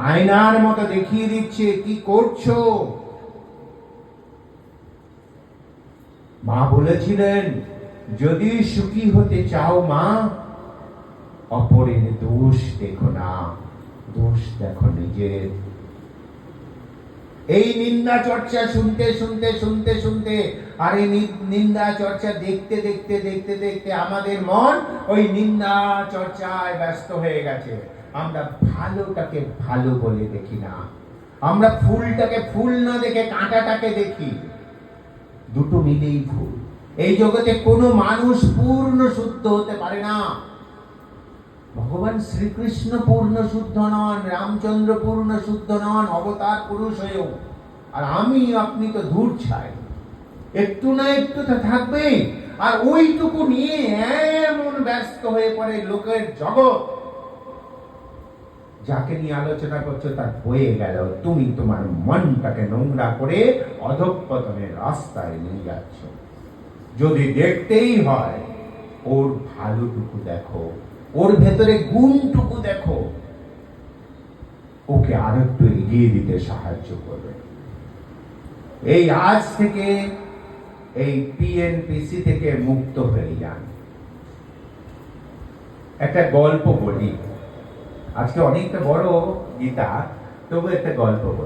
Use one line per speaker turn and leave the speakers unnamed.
আয়নার মতো দেখিয়ে দিচ্ছে কি করছো। মা বলেছিলেন, যদি সুখী হতে চাও মা, অপরের দোষ দেখো না, দোষ দেখো নিজের। এই নিন্দা চর্চা শুনতে শুনতে শুনতে শুনতে আর এই নিন্দা চর্চা দেখতে দেখতে দেখতে দেখতে আমাদের মন ওই নিন্দা চর্চায় ব্যস্ত হয়ে গেছে। আমরা ভালোটাকে ভালো বলে দেখি না, আমরা ফুলটাকে ফুল না দেখে কাঁটাটাকে দেখি। দুটো মিলেই ভুল। এই জগতে কোনো মানুষ পূর্ণ শুদ্ধ হতে পারে না। ভগবান শ্রীকৃষ্ণ পূর্ণ শুদ্ধ নন, রামচন্দ্র পূর্ণ শুদ্ধ নন, অবতার পুরুষ হয়েও। আর আমি আপনি তো দূর ছাই, একটু না একটু তো থাকবেই। আর ওইটুকু নিয়ে এমন ব্যস্ত হয়ে পড়ে লোকের জগৎ। যাকে নিয়ে আলোচনা করছো তার বয়ে গেল, তুমি তোমার মনটাকে নোংরা করে অধঃপতনের রাস্তায় নিয়ে যাচ্ছ। যদি দেখতেই হয়, ওর ভালোটুকু দেখো, ওর ভেতরে গুণটুকু দেখো, ওকে আরেকটু এগিয়ে দিতে সাহায্য করবে। এই আজ থেকে এই পিএনপিসি থেকে মুক্ত হয়ে যান। একটা গল্প বলি, আজকে অনেকটা বড় গীতা, তবু একটা গল্প বলি।